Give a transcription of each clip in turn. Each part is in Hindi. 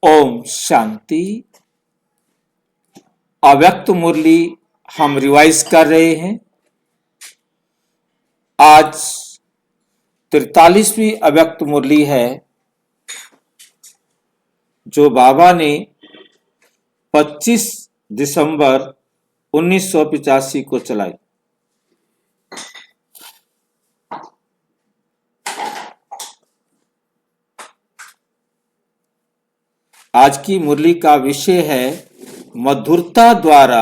ओम शांति। अव्यक्त मुरली हम रिवाइज कर रहे हैं। आज 43वीं अव्यक्त मुरली है जो बाबा ने 25 दिसंबर 1985 को चलाई। आज की मुरली का विषय है मधुरता द्वारा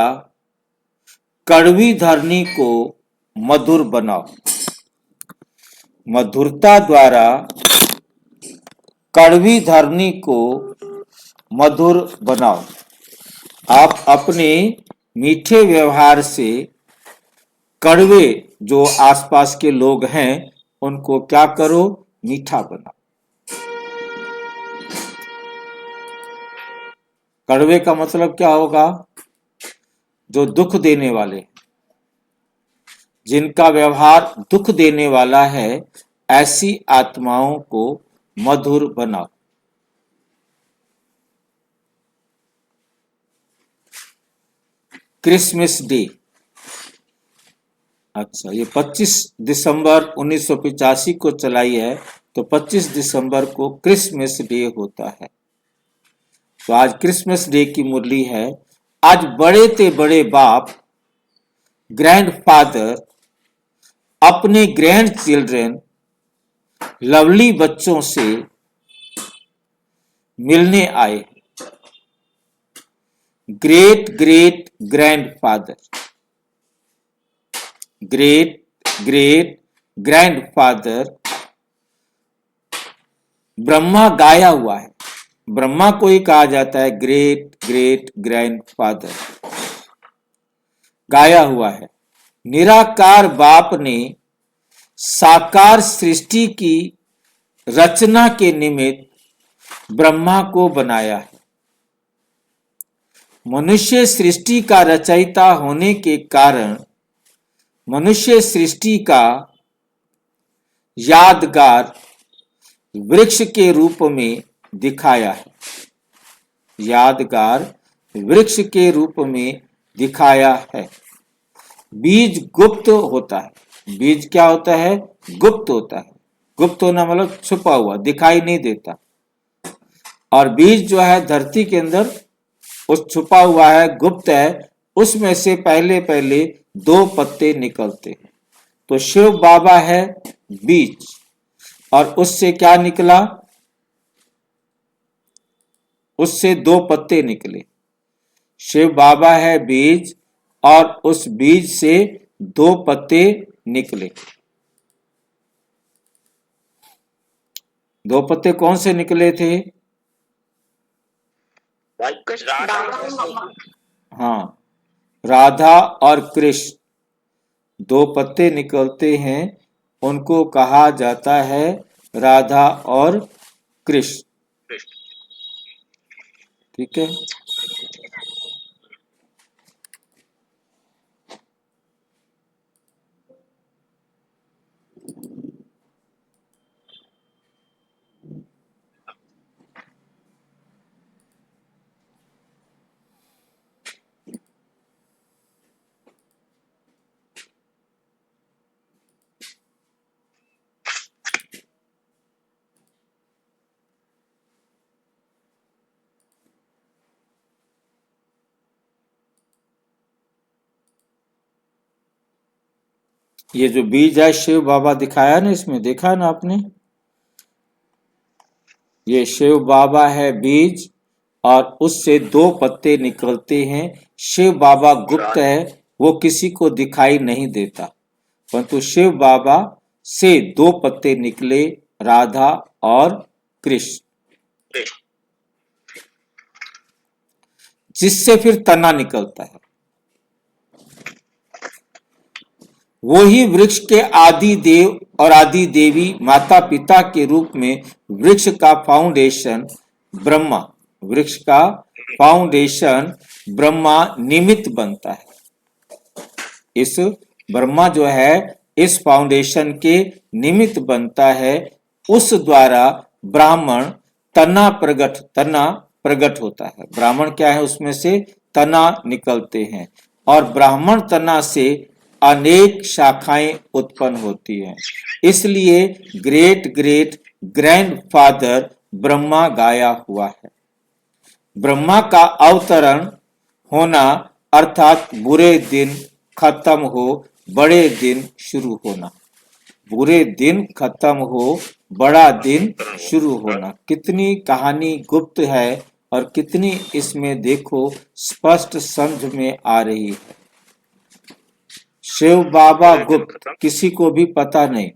कड़वी धरनी को मधुर बनाओ। मधुरता द्वारा कड़वी धरनी को मधुर बनाओ। आप अपने मीठे व्यवहार से कड़वे जो आसपास के लोग हैं उनको क्या करो, मीठा बनाओ। कड़वे का मतलब क्या होगा? जो दुख देने वाले, जिनका व्यवहार दुख देने वाला है, ऐसी आत्माओं को मधुर बनाओ। क्रिसमस डे, अच्छा, ये 25 दिसंबर 1985 को चलाई है, तो 25 दिसंबर को क्रिसमस डे होता है। तो आज क्रिसमस डे की मुरली है। आज बड़े ते बड़े बाप, ग्रैंडफादर अपने ग्रैंड चिल्ड्रन, लवली बच्चों से मिलने आए। Great great grandfather, great great grandfather Brahma गाया हुआ है। ब्रह्मा को ही कहा जाता है ग्रेट ग्रेट ग्रैंडफादर, गाया हुआ है। निराकार बाप ने साकार सृष्टि की रचना के निमित्त ब्रह्मा को बनाया है। मनुष्य सृष्टि का रचयिता होने के कारण मनुष्य सृष्टि का यादगार वृक्ष के रूप में दिखाया है। यादगार वृक्ष के रूप में दिखाया है। बीज गुप्त होता है। बीज क्या होता है? गुप्त होता है। गुप्त होना मतलब छुपा हुआ, दिखाई नहीं देता। और बीज जो है धरती के अंदर उस छुपा हुआ है, गुप्त है, उसमें से पहले पहले 2 पत्ते निकलते हैं। तो शिव बाबा है बीज, और उससे क्या निकला? उससे 2 पत्ते निकले। शिव बाबा है बीज और उस बीज से 2 पत्ते निकले। 2 पत्ते कौन से निकले थे? हाँ, राधा और कृष्ण 2 पत्ते निकलते हैं, उनको कहा जाता है राधा और कृष्ण। ठीक है। ये जो बीज है शिव बाबा दिखाया ना, इसमें देखा ना आपने? ये शिव बाबा है बीज और उससे 2 पत्ते निकलते हैं। शिव बाबा गुप्त है, वो किसी को दिखाई नहीं देता, परंतु शिव बाबा से 2 पत्ते निकले, राधा और कृष्ण, जिससे फिर तना निकलता है। वही वृक्ष के आदि देव और आदि देवी माता पिता के रूप में वृक्ष का फाउंडेशन ब्रह्मा, वृक्ष का फाउंडेशन ब्रह्मा निमित्त बनता है। इस ब्रह्मा जो है इस फाउंडेशन के निमित्त बनता है। उस द्वारा ब्राह्मण तना प्रगट, तना प्रकट होता है। ब्राह्मण क्या है, उसमें से तना निकलते हैं और ब्राह्मण तना से अनेक शाखाएं उत्पन्न होती हैं। इसलिए ग्रेट ग्रेट ग्रैंडफादर ब्रह्मा गाया हुआ है। ब्रह्मा का अवतरण होना अर्थात बुरे दिन खत्म हो, बड़े दिन शुरू होना। बुरे दिन खत्म हो, बड़ा दिन शुरू होना। कितनी कहानी गुप्त है और कितनी इसमें देखो स्पष्ट समझ में आ रही है। शिव बाबा गुप्त, किसी को भी पता नहीं।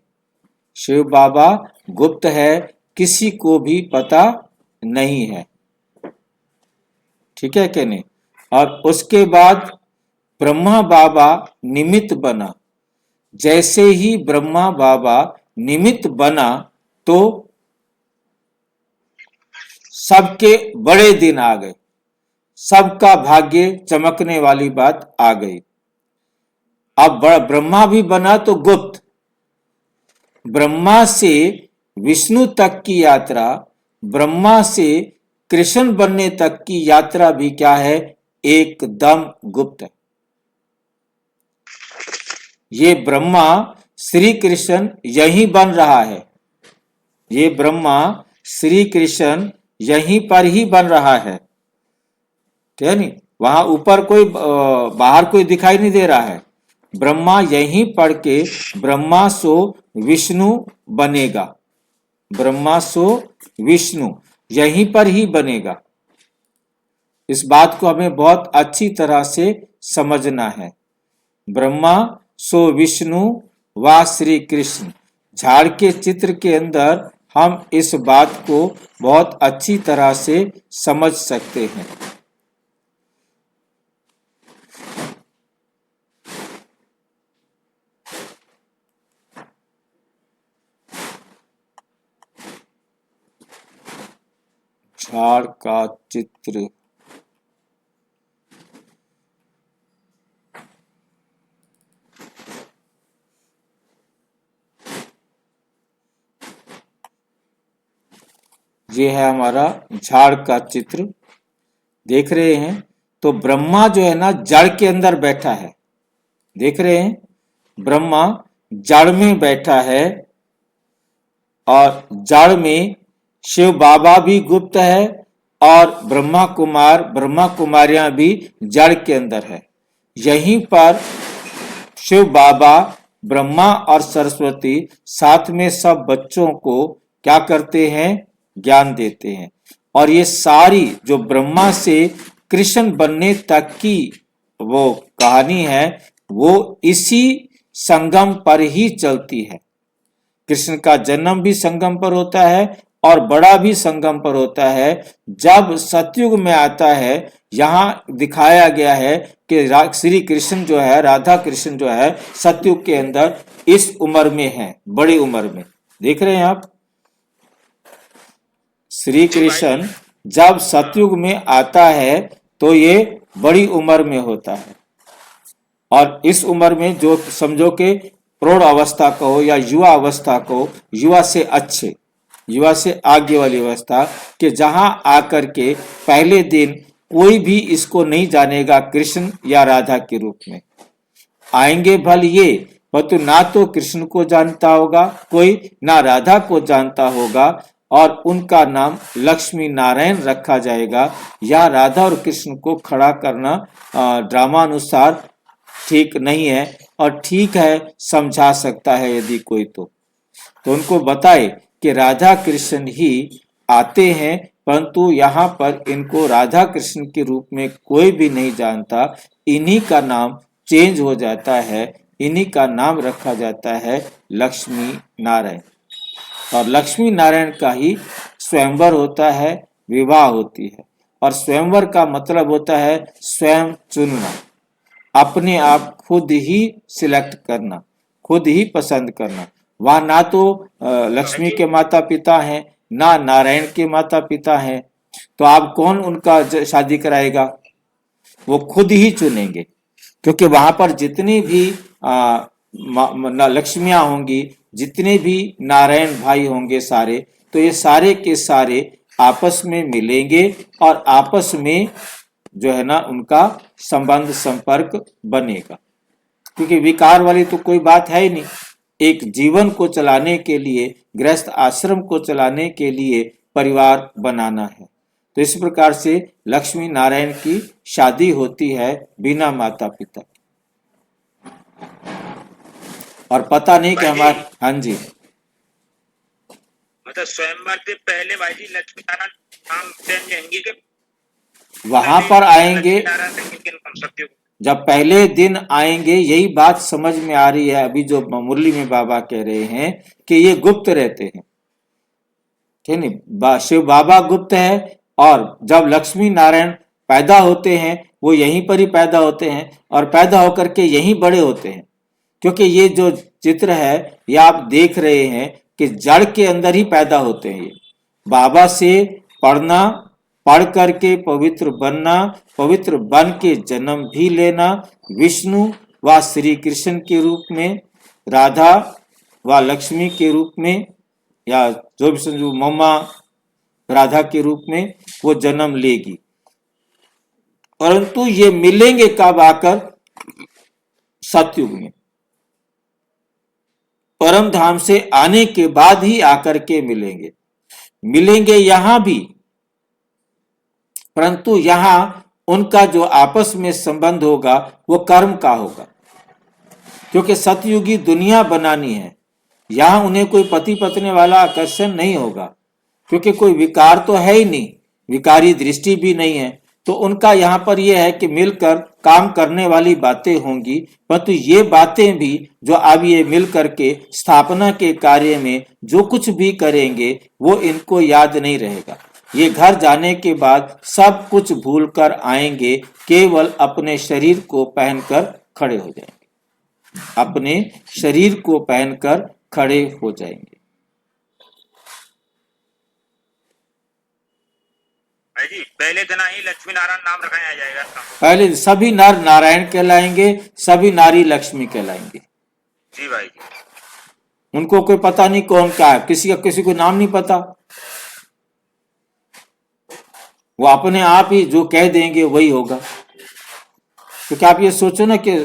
शिव बाबा गुप्त है, किसी को भी पता नहीं है। ठीक है कि नहीं। और उसके बाद ब्रह्मा बाबा निमित्त बना। जैसे ही ब्रह्मा बाबा निमित्त बना तो सबके बड़े दिन आ गए, सबका भाग्य चमकने वाली बात आ गई। अब ब्रह्मा भी बना तो गुप्त। ब्रह्मा से विष्णु तक की यात्रा, ब्रह्मा से कृष्ण बनने तक की यात्रा भी क्या है, एकदम गुप्त है। ये ब्रह्मा श्री कृष्ण यहीं बन रहा है। ये ब्रह्मा श्री कृष्ण यहीं पर ही बन रहा है, ठीक है नहीं। वहां ऊपर कोई बाहर कोई दिखाई नहीं दे रहा है। ब्रह्मा यहीं पढ़ के ब्रह्मा सो विष्णु बनेगा। ब्रह्मा सो विष्णु यहीं पर ही बनेगा। इस बात को हमें बहुत अच्छी तरह से समझना है। ब्रह्मा सो विष्णु व श्री कृष्ण। झाड़ के चित्र के अंदर हम इस बात को बहुत अच्छी तरह से समझ सकते हैं। झाड़ का चित्र, ये है हमारा झाड़ का चित्र, देख रहे हैं। तो ब्रह्मा जो है ना जड़ के अंदर बैठा है, देख रहे हैं। ब्रह्मा जड़ में बैठा है और जड़ में शिव बाबा भी गुप्त है और ब्रह्मा कुमारियां भी जड़ के अंदर है। यहीं पर शिव बाबा, ब्रह्मा और सरस्वती साथ में सब बच्चों को क्या करते हैं, ज्ञान देते हैं। और ये सारी जो ब्रह्मा से कृष्ण बनने तक की वो कहानी है, वो इसी संगम पर ही चलती है। कृष्ण का जन्म भी संगम पर होता है और बड़ा भी संगम पर होता है। जब सतयुग में आता है, यहाँ दिखाया गया है कि श्री कृष्ण जो है, राधा कृष्ण जो है, सतयुग के अंदर इस उम्र में है, बड़ी उम्र में। देख रहे हैं आप, श्री कृष्ण जब सतयुग में आता है तो ये बड़ी उम्र में होता है। और इस उम्र में जो समझो कि प्रौढ़ अवस्था को या युवा अवस्था को, युवा से अच्छे, युवा से आगे वाली अवस्था के, जहां आकर के पहले दिन कोई भी इसको नहीं जानेगा कृष्ण या राधा के रूप में। आएंगे भल ये, परंतु ना तो कृष्ण को जानता होगा कोई, ना राधा को जानता होगा, और उनका नाम लक्ष्मी नारायण रखा जाएगा। या राधा और कृष्ण को खड़ा करना ड्रामा अनुसार ठीक नहीं है, और ठीक है समझा सकता है यदि कोई तो उनको बताए कि राधा कृष्ण ही आते हैं, परंतु यहाँ पर इनको राधा कृष्ण के रूप में कोई भी नहीं जानता। इन्हीं का नाम चेंज हो जाता है, इन्हीं का नाम रखा जाता है लक्ष्मी नारायण। और लक्ष्मी नारायण का ही स्वयंवर होता है, विवाह होती है। और स्वयंवर का मतलब होता है स्वयं चुनना, अपने आप खुद ही सिलेक्ट करना, खुद ही पसंद करना। वहां ना तो लक्ष्मी के माता पिता हैं, ना नारायण के माता पिता हैं, तो आप कौन उनका शादी कराएगा? वो खुद ही चुनेंगे, क्योंकि वहां पर जितनी भी लक्ष्मियां होंगी, जितने भी नारायण भाई होंगे सारे, तो ये सारे के सारे आपस में मिलेंगे और आपस में जो है ना उनका संबंध संपर्क बनेगा, क्योंकि विकार वाली तो कोई बात है ही नहीं। एक जीवन को चलाने के लिए, गृहस्थ आश्रम को चलाने के लिए परिवार बनाना है। तो इस प्रकार से लक्ष्मी नारायण की शादी होती है बिना माता पिता, और पता नहीं कि हमारे, हाँ जी, मतलब स्वयंवर से पहले भाई जी लक्ष्मी नारायण नाम चेंज रहेंगे कि वहां पर आएंगे सत्य? जब पहले दिन आएंगे, यही बात समझ में आ रही है अभी जो मुरली में बाबा कह रहे हैं कि ये गुप्त रहते हैं, ठीक नहीं, शिव बाबा गुप्त है, और जब लक्ष्मी नारायण पैदा होते हैं वो यहीं पर ही पैदा होते हैं और पैदा होकर के यहीं बड़े होते हैं। क्योंकि ये जो चित्र है ये आप देख रहे हैं कि जड़ के अंदर ही पैदा होते हैं। ये बाबा से पढ़ना, पढ़ करके पवित्र बनना, पवित्र बन के जन्म भी लेना, विष्णु व श्री कृष्ण के रूप में, राधा व लक्ष्मी के रूप में, या जो भी समझो मम्मा राधा के रूप में वो जन्म लेगी। परंतु ये मिलेंगे कब आकर? सतयुग में, परम धाम से आने के बाद ही आकर के मिलेंगे। मिलेंगे यहां भी, परंतु यहां उनका जो आपस में संबंध होगा वो कर्म का होगा, क्योंकि सतयुगी दुनिया बनानी है। यहां उन्हें कोई पति पत्नी वाला आकर्षण नहीं होगा, क्योंकि कोई विकार तो है ही नहीं, विकारी दृष्टि भी नहीं है। तो उनका यहाँ पर यह है कि मिलकर काम करने वाली बातें होंगी, परंतु ये बातें भी जो अब ये मिल करके स्थापना के कार्य में जो कुछ भी करेंगे वो इनको याद नहीं रहेगा। ये घर जाने के बाद सब कुछ भूलकर आएंगे, केवल अपने शरीर को पहनकर खड़े हो जाएंगे, अपने शरीर को पहनकर खड़े हो जाएंगे। जी पहले दिन ही लक्ष्मी नारायण नाम रखाया जाएगा। पहले सभी नर नारायण कहलाएंगे, सभी नारी लक्ष्मी कहलाएंगे। जी भाई जी, उनको कोई पता नहीं कौन क्या है, किसी को नाम नहीं पता, वो अपने आप ही जो कह देंगे वही होगा। क्योंकि आप ये सोचो ना कि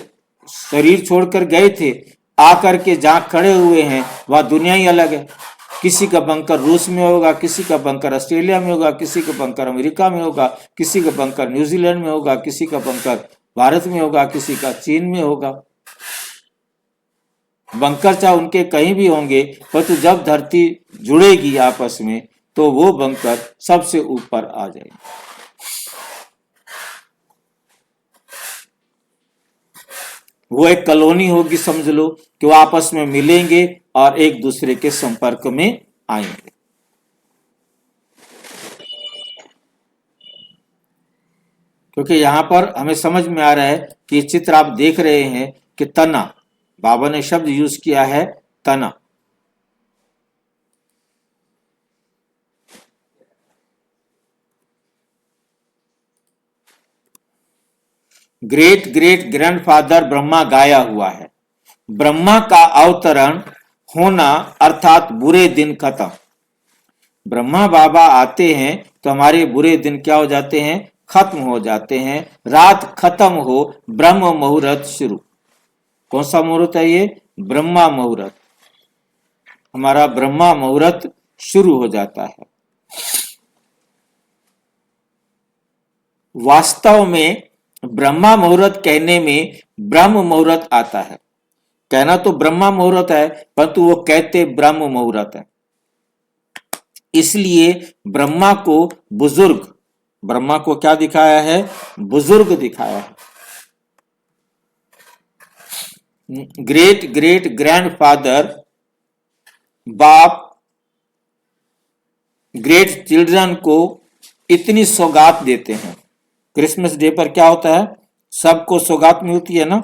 शरीर छोड़कर गए थे, आकर के जहां खड़े हुए हैं वह दुनिया ही अलग है। किसी का बंकर रूस में होगा, किसी का बंकर ऑस्ट्रेलिया में होगा, किसी का बंकर अमेरिका में होगा, किसी का बंकर न्यूजीलैंड में होगा, किसी का बंकर भारत में होगा, किसी का चीन में होगा। बंकर चाहे उनके कहीं भी होंगे, परंतु जब धरती जुड़ेगी आपस में तो वो बंकर सबसे ऊपर आ जाएगी। वो एक कॉलोनी होगी, समझ लो कि वो आपस में मिलेंगे और एक दूसरे के संपर्क में आएंगे। क्योंकि यहां पर हमें समझ में आ रहा है कि ये चित्र आप देख रहे हैं कि तना, बाबा ने शब्द यूज किया है तना। ग्रेट ग्रेट ग्रैंडफादर ब्रह्मा गाया हुआ है। ब्रह्मा का अवतरण होना अर्थात बुरे दिन खत्म। ब्रह्मा बाबा आते हैं तो हमारे बुरे दिन क्या हो जाते हैं? खत्म हो जाते हैं। रात खत्म हो, ब्रह्म मुहूर्त शुरू। कौन सा मुहूर्त है ये? ब्रह्मा मुहूर्त। हमारा ब्रह्मा मुहूर्त शुरू हो जाता है। वास्तव में ब्रह्मा मुहूर्त कहने में ब्रह्म मुहूर्त आता है। कहना तो ब्रह्मा मुहूर्त है, परंतु वो कहते ब्रह्म मुहूर्त है। इसलिए ब्रह्मा को बुजुर्ग, ब्रह्मा को क्या दिखाया है? बुजुर्ग दिखाया है। ग्रेट ग्रेट ग्रैंडफादर, बाप ग्रेट चिल्ड्रन को इतनी सौगात देते हैं। क्रिसमस डे पर क्या होता है? सबको सौगात मिलती है ना,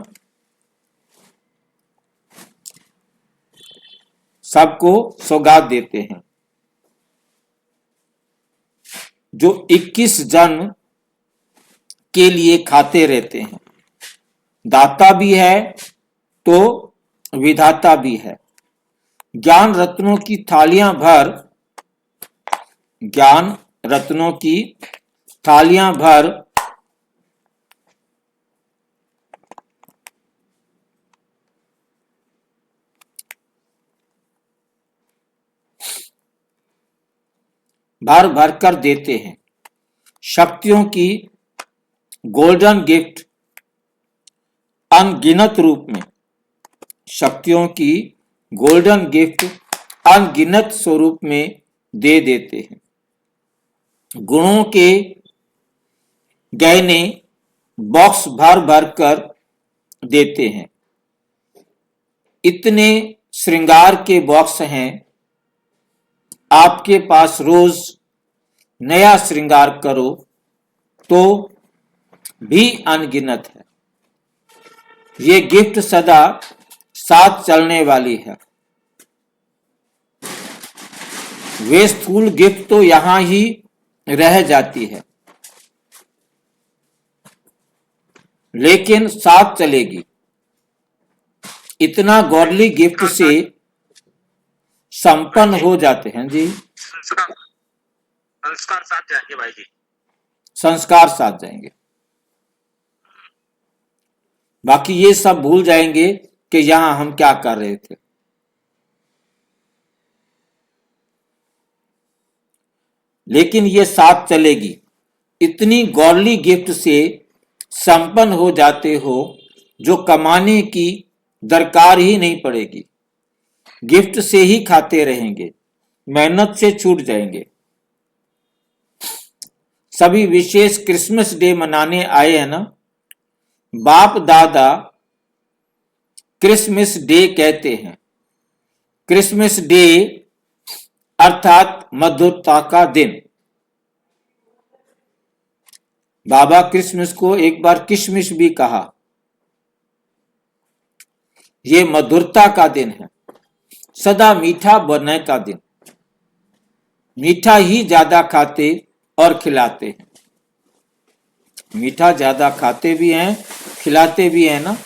सबको सौगात देते हैं। जो 21 जन्म के लिए खाते रहते हैं। दाता भी है तो विधाता भी है। ज्ञान रत्नों की थालियां भर, ज्ञान रत्नों की थालियां भर भर भर कर देते हैं। शक्तियों की गोल्डन गिफ्ट अनगिनत रूप में, शक्तियों की गोल्डन गिफ्ट अनगिनत स्वरूप में दे देते हैं। गुणों के गहने बॉक्स भर भर कर देते हैं। इतने श्रृंगार के बॉक्स हैं, आपके पास रोज नया श्रृंगार करो तो भी अनगिनत है। ये गिफ्ट सदा साथ चलने वाली है। वे स्थूल गिफ्ट तो यहां ही रह जाती है, लेकिन साथ चलेगी। इतना गॉडली गिफ्ट से संपन्न हो जाते हैं जी। संस्कार संस्कार साथ जाएंगे भाई जी। संस्कार साथ जाएंगे, बाकी ये सब भूल जाएंगे कि यहां हम क्या कर रहे थे। लेकिन ये साथ चलेगी। इतनी गॉडली गिफ्ट से संपन्न हो जाते हो जो कमाने की दरकार ही नहीं पड़ेगी। गिफ्ट से ही खाते रहेंगे, मेहनत से छूट जाएंगे। सभी विशेष क्रिसमस डे मनाने आए हैं ना। बाप दादा क्रिसमस डे कहते हैं। क्रिसमस डे अर्थात मधुरता का दिन। बाबा क्रिसमस को एक बार किशमिश भी कहा। ये मधुरता का दिन है, सदा मीठा बनने का दिन। मीठा ही ज्यादा खाते और खिलाते हैं। मीठा ज्यादा खाते भी हैं, खिलाते भी हैं ना।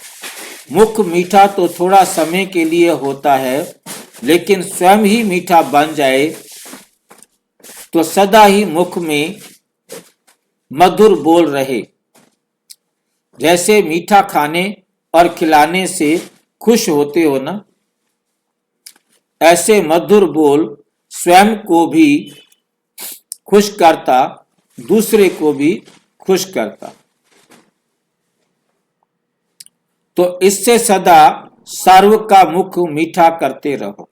मुख मीठा तो थोड़ा समय के लिए होता है, लेकिन स्वयं ही मीठा बन जाए तो सदा ही मुख में मधुर बोल रहे। जैसे मीठा खाने और खिलाने से खुश होते हो ना, ऐसे मधुर बोल स्वयं को भी खुश करता, दूसरे को भी खुश करता। तो इससे सदा सर्व का मुख मीठा करते रहो।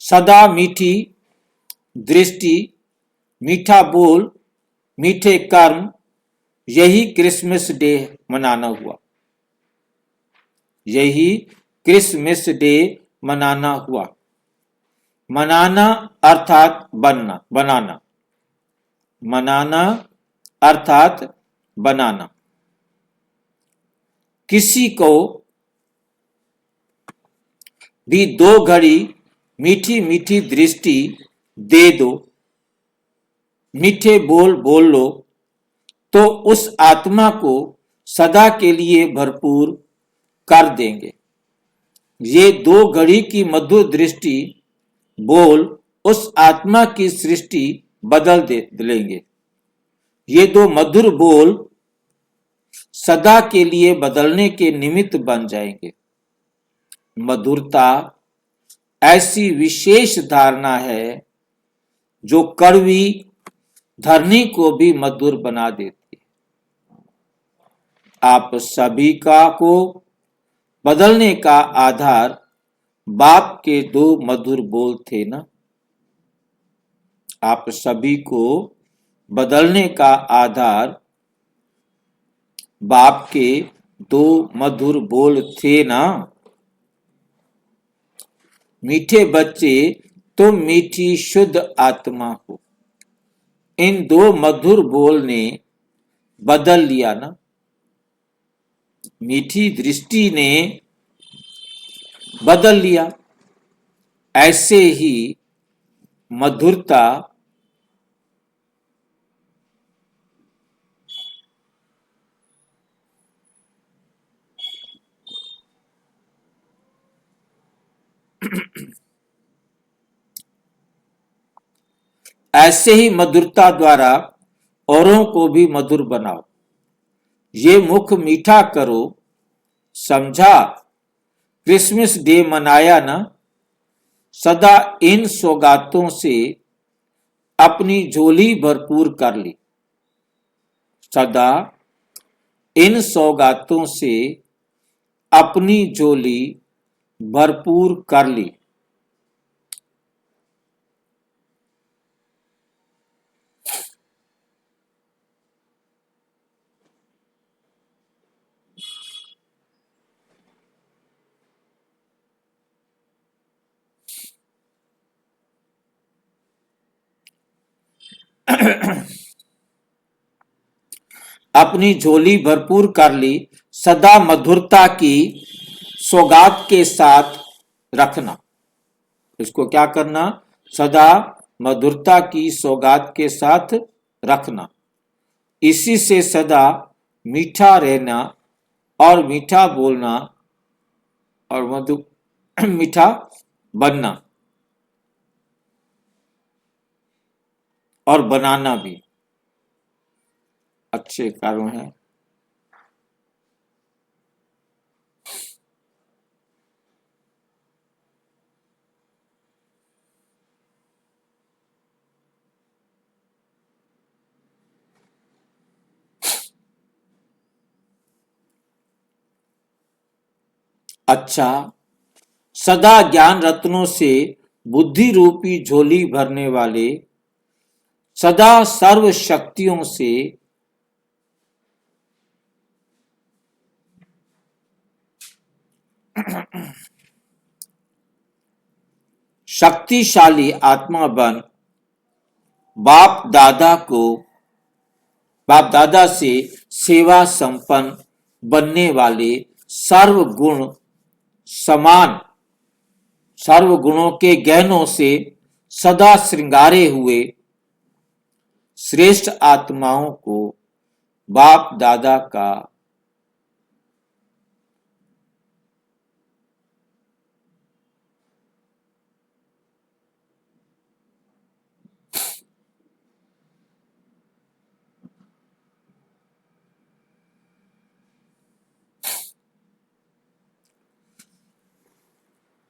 सदा मीठी दृष्टि, मीठा बोल, मीठे कर्म, यही क्रिसमस डे मनाना हुआ। यही क्रिसमस डे मनाना हुआ। मनाना अर्थात बनना, बनाना। मनाना अर्थात बनाना। किसी को भी 2 घड़ी मीठी मीठी दृष्टि दे दो, मीठे बोल बोल लो, तो उस आत्मा को सदा के लिए भरपूर कर देंगे। ये 2 घड़ी की मधुर दृष्टि बोल उस आत्मा की सृष्टि बदल दे लेंगे। ये 2 मधुर बोल सदा के लिए बदलने के निमित्त बन जाएंगे। मधुरता ऐसी विशेष धारणा है जो कड़वी धरनी को भी मधुर बना देती है। आप सभी का को बदलने का आधार बाप के 2 मधुर बोल थे ना। आप सभी को बदलने का आधार बाप के 2 मधुर बोल थे ना। मीठे बच्चे तुम मीठी शुद्ध आत्मा हो। इन 2 मधुर बोल ने बदल लिया ना। मीठी दृष्टि ने बदल लिया। ऐसे ही मधुरता ऐसे ही मधुरता द्वारा औरों को भी मधुर बनाओ। ये मुख मीठा करो, समझा? क्रिसमस डे मनाया ना? सदा इन सौगातों से अपनी झोली भरपूर कर ली। सदा इन सौगातों से अपनी झोली भरपूर कर ली। अपनी झोली भरपूर कर ली, सदा मधुरता की सौगात के साथ रखना। इसको क्या करना? सदा मधुरता की सौगात के साथ रखना। इसी से सदा मीठा रहना और मीठा बोलना और मधु मीठा बनना और बनाना भी अच्छे कार्यों हैं। अच्छा, सदा ज्ञान रत्नों से बुद्धि रूपी झोली भरने वाले, सदा सर्व शक्तियों से शक्तिशाली आत्मा बन बाप दादा को बाप दादा से सेवा संपन्न बनने वाले सर्वगुण समान सर्वगुणों के गहनों से सदा श्रृंगारे हुए श्रेष्ठ आत्माओं को बाप दादा का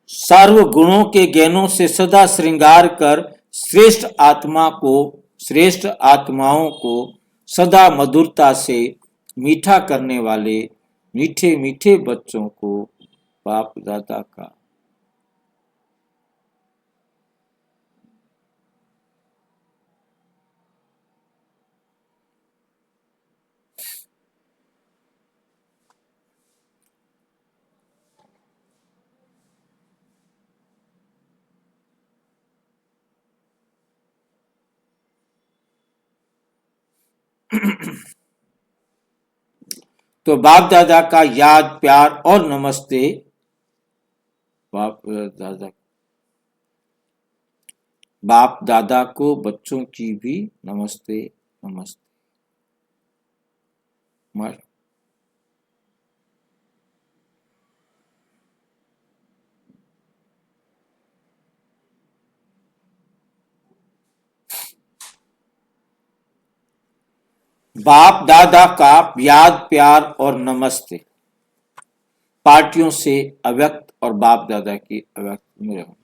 सर्व गुणों के ज्ञानों से सदा श्रृंगार कर श्रेष्ठ आत्माओं को सदा मधुरता से मीठा करने वाले मीठे मीठे बच्चों को बाप दादा का तो बाप दादा का याद प्यार और नमस्ते। बाप दादा बाप दादा को बच्चों की भी नमस्ते नमस्ते। बाप दादा का याद प्यार और नमस्ते। पार्टियों से अव्यक्त और बाप दादा की अव्यक्त में रहूंगा।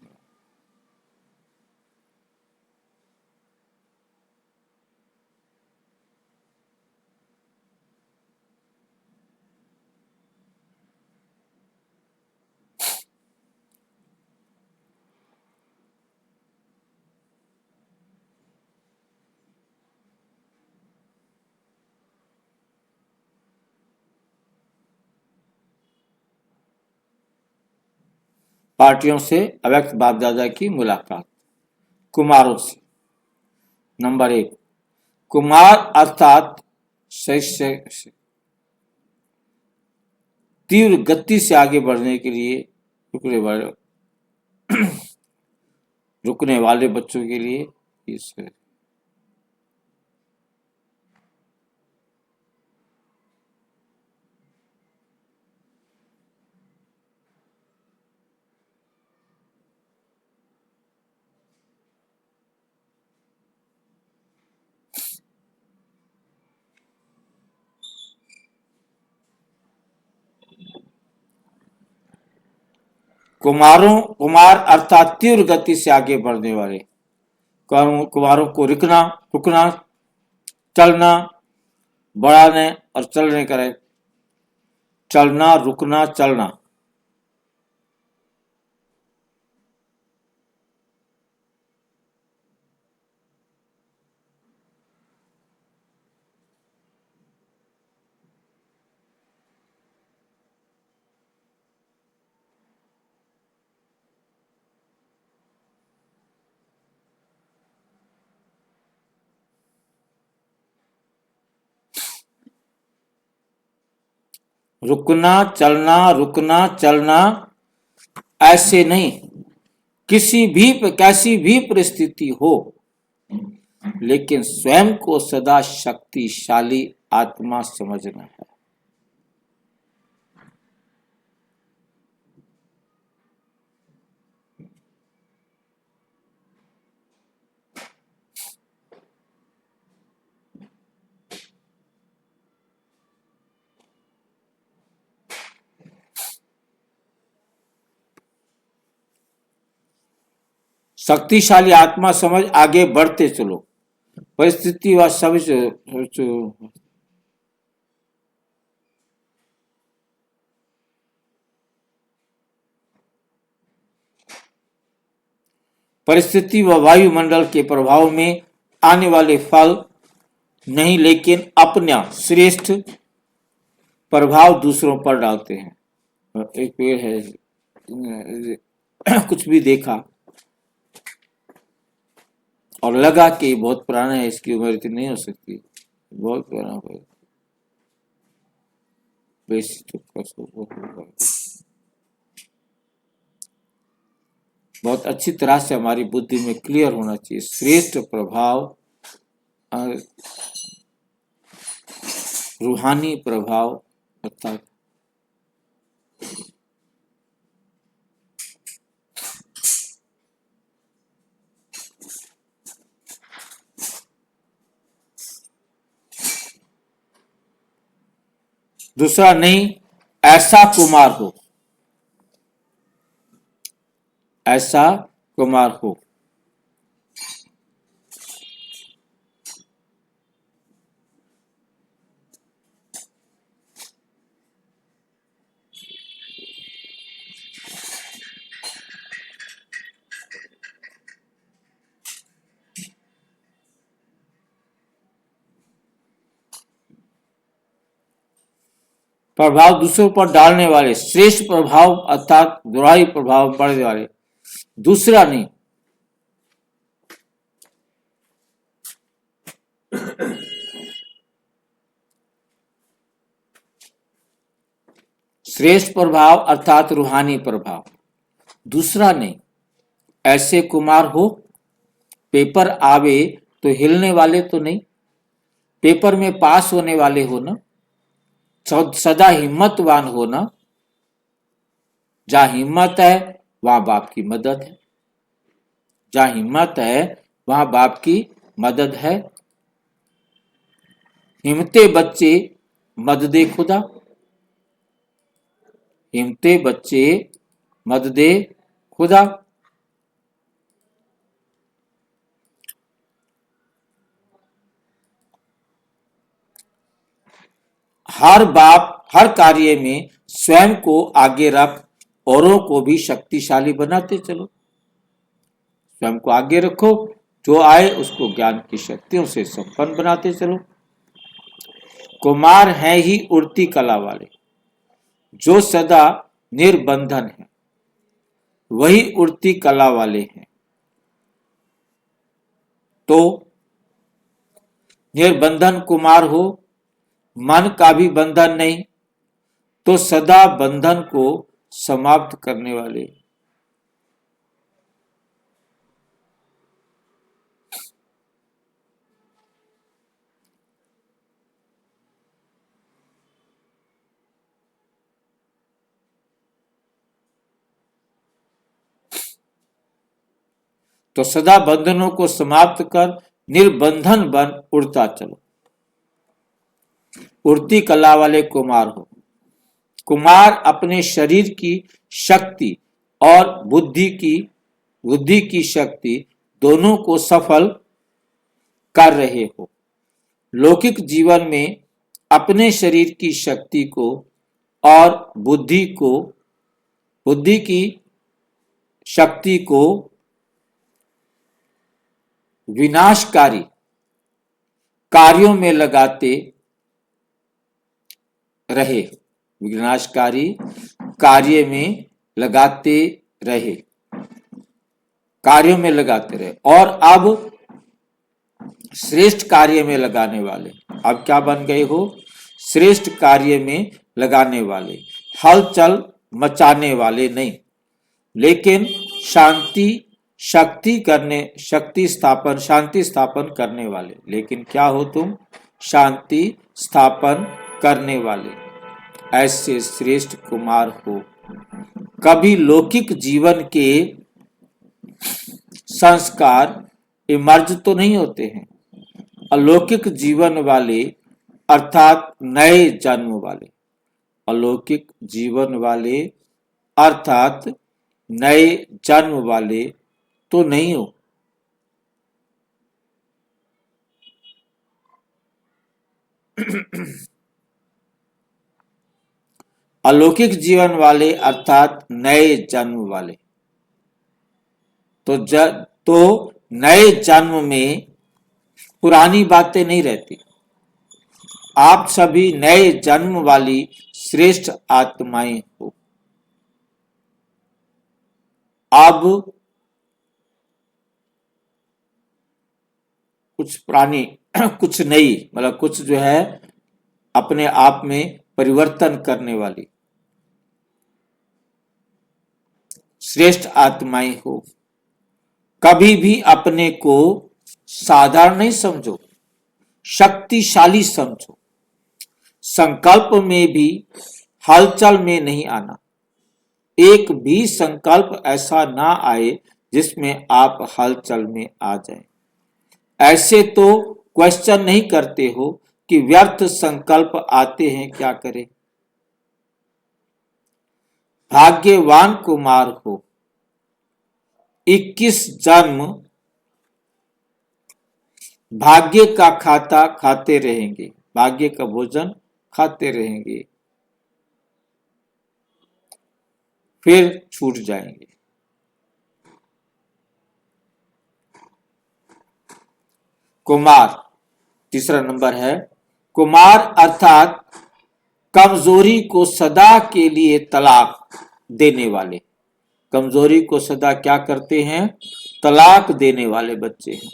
पार्टियों से अव्यक्त बाप दादा की मुलाकात। कुमारों से। नंबर 1, कुमार अर्थात तीव्र गति से आगे बढ़ने के लिए रुकने वाले बच्चों के लिए इस कुमार अर्थात तीव्र गति से आगे बढ़ने वाले। कुमारों को रुकना, चलना, बढ़ाने और चलने करे, चलना, रुकना, चलना। रुकना, चलना, रुकना, चलना, ऐसे नहीं। कैसी भी परिस्थिति हो, लेकिन स्वयं को सदा शक्तिशाली आत्मा समझना है। शक्तिशाली आत्मा समझ आगे बढ़ते चलो। परिस्थिति व सब परिस्थिति व वायुमंडल के प्रभाव में आने वाले फल नहीं, लेकिन अपना श्रेष्ठ प्रभाव दूसरों पर डालते हैं। एक पेड़ है, कुछ भी देखा और लगा कि बहुत पुराना है, इसकी उम्र इतनी नहीं हो सकती, बहुत पुराना है, बहुत अच्छी तरह से हमारी बुद्धि में क्लियर होना चाहिए। श्रेष्ठ प्रभाव, रूहानी प्रभाव अर्थात दूसरा नहीं, ऐसा कुमार हो, ऐसा कुमार हो। प्रभाव दूसरों पर डालने वाले, श्रेष्ठ प्रभाव अर्थात बुराई प्रभाव पड़ने वाले। दूसरा नहीं, श्रेष्ठ प्रभाव अर्थात रूहानी प्रभाव। दूसरा नहीं, ऐसे कुमार हो, पेपर आवे तो हिलने वाले तो नहीं, पेपर में पास होने वाले हो ना, सदा हिम्मतवान हो ना। जहां हिम्मत है वहां बाप की मदद है, जहां हिम्मत है वहां बाप की मदद है। हिम्मते बच्चे मददे खुदा, हिम्मते बच्चे मददे खुदा। हर बाप हर कार्य में स्वयं को आगे रख, औरों को भी शक्तिशाली बनाते चलो। स्वयं को आगे रखो, जो आए उसको ज्ञान की शक्तियों से संपन्न बनाते चलो। कुमार है ही उड़ती कला वाले, जो सदा निर्बंधन है, वही उड़ती कला वाले हैं। तो निर्बंधन कुमार हो, मन का भी बंधन नहीं, तो सदा बंधन को समाप्त करने वाले। तो सदा बंधनों को समाप्त कर निर्बंधन बन उड़ता चलो। उड़ती कला वाले कुमार हो। कुमार अपने शरीर की शक्ति और बुद्धि की शक्ति दोनों को सफल कर रहे हो। लौकिक जीवन में अपने शरीर की शक्ति को और बुद्धि की शक्ति को विनाशकारी कार्यों में लगाते रहे, विनाशकारी कार्यों में लगाते रहे और अब श्रेष्ठ कार्य में लगाने वाले, अब क्या बन गए हो? श्रेष्ठ कार्य में लगाने वाले, हलचल मचाने वाले नहीं, लेकिन शांति स्थापन करने वाले। लेकिन क्या हो तुम? शांति स्थापन करने वाले, ऐसे श्रेष्ठ कुमार हो। कभी लौकिक जीवन के संस्कार इमर्ज तो नहीं होते हैं। अलौकिक जीवन वाले अर्थात नए जन्म वाले, अलौकिक जीवन वाले अर्थात नए जन्म वाले तो नहीं हो। अलौकिक जीवन वाले अर्थात नए जन्म वाले, तो नए जन्म में पुरानी बातें नहीं रहती। आप सभी नए जन्म वाली श्रेष्ठ आत्माएं हो। अब कुछ पुरानी कुछ नई, मतलब कुछ जो है अपने आप में परिवर्तन करने वाली श्रेष्ठ आत्माएं हो। कभी भी अपने को साधारण नहीं समझो, शक्तिशाली समझो। संकल्प में भी हलचल में नहीं आना। एक भी संकल्प ऐसा ना आए जिसमें आप हलचल में आ जाएं। ऐसे तो क्वेश्चन नहीं करते हो कि व्यर्थ संकल्प आते हैं, क्या करें? भाग्यवान कुमार हो। 21 जन्म भाग्य का खाता खाते रहेंगे, भाग्य का भोजन खाते रहेंगे, फिर छूट जाएंगे। कुमार, तीसरा नंबर है कुमार अर्थात कमजोरी को सदा के लिए तलाक देने वाले। कमजोरी को सदा क्या करते हैं? तलाक देने वाले बच्चे हैं।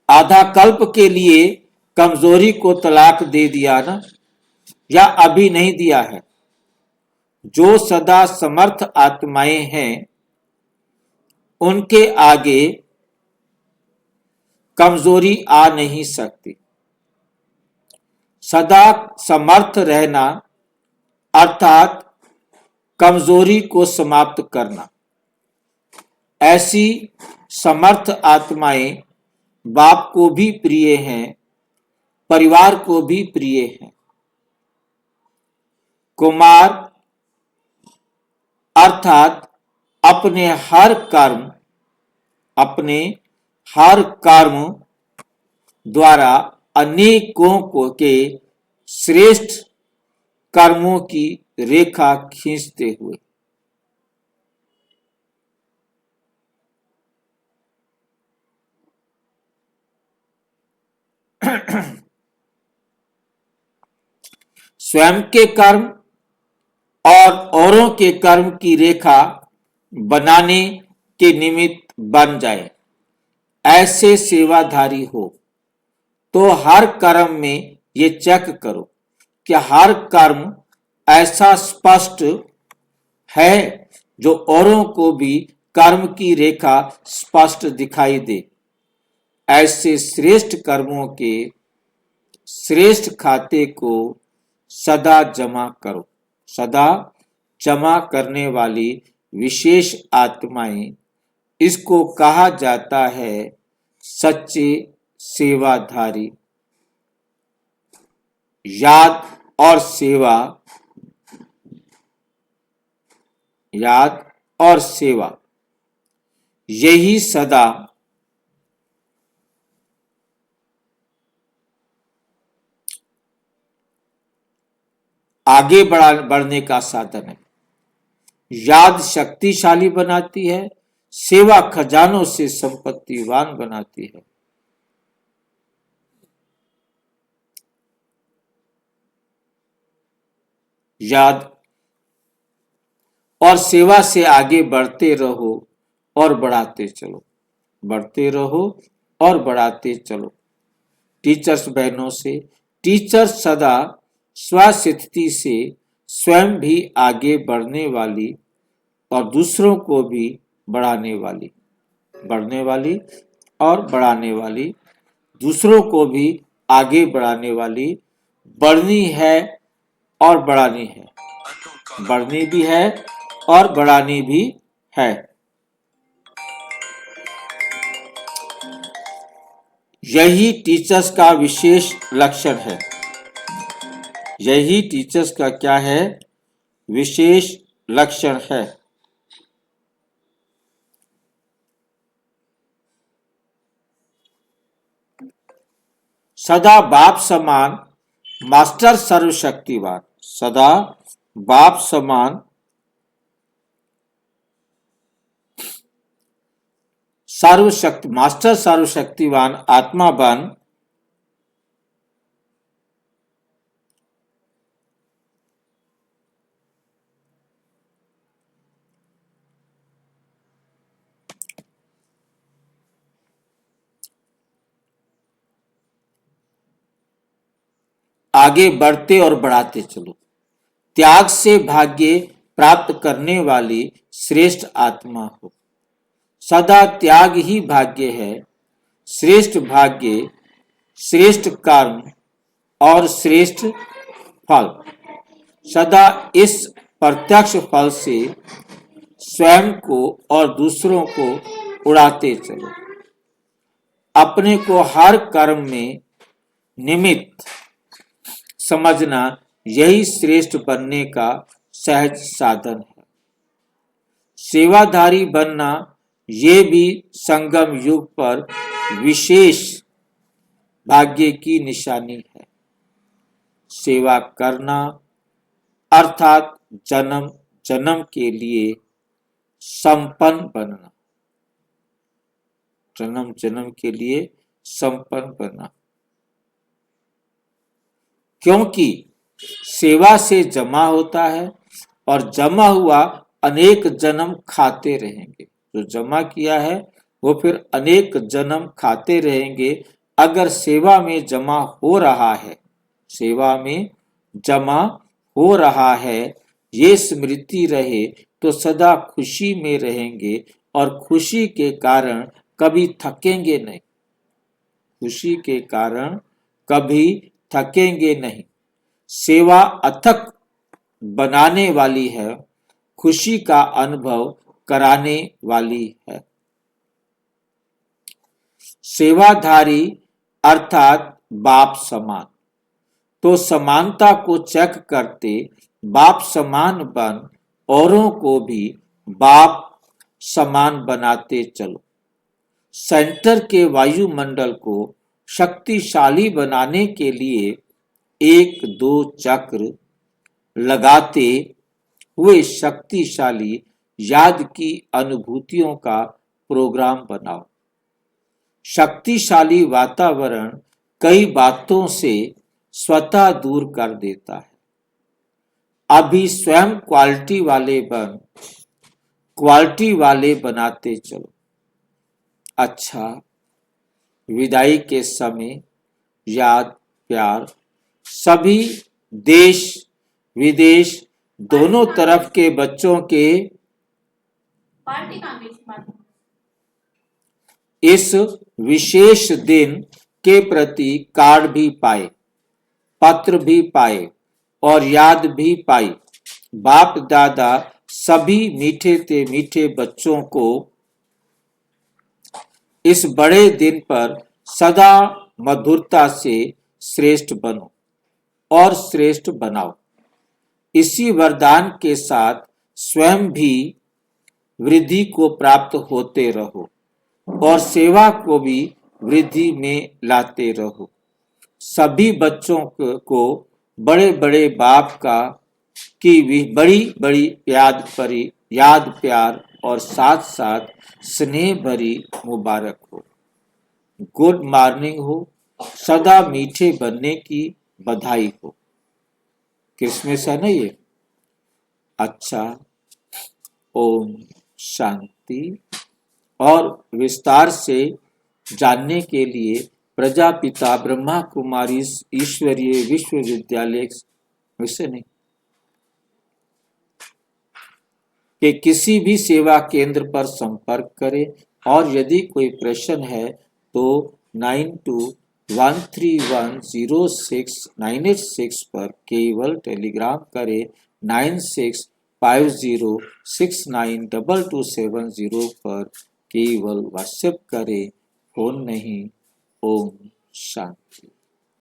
आधा कल्प के लिए कमजोरी को तलाक दे दिया ना, या अभी नहीं दिया है? जो सदा समर्थ आत्माएं हैं उनके आगे कमजोरी आ नहीं सकती। सदा समर्थ रहना अर्थात कमजोरी को समाप्त करना। ऐसी समर्थ आत्माएं बाप को भी प्रिय हैं, परिवार को भी प्रिय हैं। कुमार अर्थात अपने हर कर्म द्वारा अनेकों को के श्रेष्ठ कर्मों की रेखा खींचते हुए। स्वयं के कर्म और औरों के कर्म की रेखा बनाने के निमित्त बन जाए, ऐसे सेवाधारी हो। तो हर कर्म में ये चेक करो कि हर कर्म ऐसा स्पष्ट है जो औरों को भी कर्म की रेखा स्पष्ट दिखाई दे। ऐसे श्रेष्ठ कर्मों के श्रेष्ठ खाते को सदा जमा करो। सदा जमा करने वाली विशेष आत्माएं, इसको कहा जाता है सच्चे सेवाधारी। याद और सेवा याद और सेवा, यही सदा आगे बढ़ने का साधन है। याद शक्तिशाली बनाती है, सेवा खजानों से संपत्तिवान बनाती है। याद और सेवा से आगे बढ़ते रहो और बढ़ाते चलो, बढ़ते रहो और बढ़ाते चलो। टीचर्स बहनों से, टीचर सदा स्वस्थिति से स्वयं भी आगे बढ़ने वाली और दूसरों को भी बढ़ाने वाली, बढ़ने वाली और बढ़ाने वाली, दूसरों को भी आगे बढ़ाने वाली, बढ़नी है और बढ़ानी है, बढ़नी भी है और बढ़ानी भी है। यही टीचर्स का विशेष लक्षण है। यही टीचर्स का क्या है? विशेष लक्षण है। सदा बाप समान, मास्टर सर्वशक्तिवान, सदा बाप समान, मास्टर सर्वशक्तिवान आत्मा बन आगे बढ़ते और बढ़ाते चलो। त्याग से भाग्य प्राप्त करने वाली श्रेष्ठ आत्मा हो। सदा त्याग ही भाग्य है। श्रेष्ठ भाग्य, श्रेष्ठ कर्म और श्रेष्ठ फल। सदा इस प्रत्यक्ष फल से स्वयं को और दूसरों को उड़ाते चलो। अपने को हर कर्म में निमित्त समझना यही श्रेष्ठ बनने का सहज साधन है। सेवाधारी बनना ये भी संगम युग पर विशेष भाग्य की निशानी है। सेवा करना अर्थात जन्म जन्म के लिए संपन्न बनना, जन्म जन्म के लिए संपन्न बनना। क्योंकि सेवा से जमा होता है और जमा हुआ अनेक जन्म खाते रहेंगे। जो जमा किया है वो फिर अनेक जन्म खाते रहेंगे। अगर सेवा में जमा हो रहा है, सेवा में जमा हो रहा है, ये स्मृति रहे तो सदा खुशी में रहेंगे और खुशी के कारण कभी थकेंगे नहीं। खुशी के कारण कभी थकेंगे नहीं। सेवा अथक बनाने वाली है, खुशी का अनुभव कराने वाली है। सेवाधारी अर्थात बाप समान। तो समानता को चेक करते बाप समान बन औरों को भी बाप समान बनाते चलो। सेंटर के वायुमंडल को शक्तिशाली बनाने के लिए 1-2 चक्र लगाते हुए शक्तिशाली याद की अनुभूतियों का प्रोग्राम बनाओ। शक्तिशाली वातावरण कई बातों से स्वतः दूर कर देता है। अभी स्वयं क्वालिटी वाले बनाते चलो। अच्छा, विदाई के समय याद प्यार सभी देश विदेश दोनों तरफ के बच्चों के इस विशेष दिन के प्रति कार्ड भी पाए, पत्र भी पाए और याद भी पाई। बाप दादा सभी मीठे ते मीठे बच्चों को इस बड़े दिन पर सदा मधुरता से श्रेष्ठ बनो और श्रेष्ठ बनाओ। इसी वरदान के साथ स्वयं भी वृद्धि को प्राप्त होते रहो और सेवा को भी वृद्धि में लाते रहो। सभी बच्चों को बड़े बड़े बाप का की भी बड़ी बड़ी याद प्यार और साथ साथ स्नेह भरी मुबारक हो। गुड मॉर्निंग हो, सदा मीठे बनने की बधाई हो। क्रिसमस है ना ये। अच्छा, ओम शांति। और विस्तार से जानने के लिए प्रजापिता ब्रह्मा कुमारी ईश्वरीय विश्वविद्यालय वैसे नहीं के किसी भी सेवा केंद्र पर संपर्क करें और यदि कोई प्रश्न है तो 9213106986 पर केवल टेलीग्राम करें। 9650692270 पर केवल व्हाट्सएप करें, फोन नहीं। ओम शांति।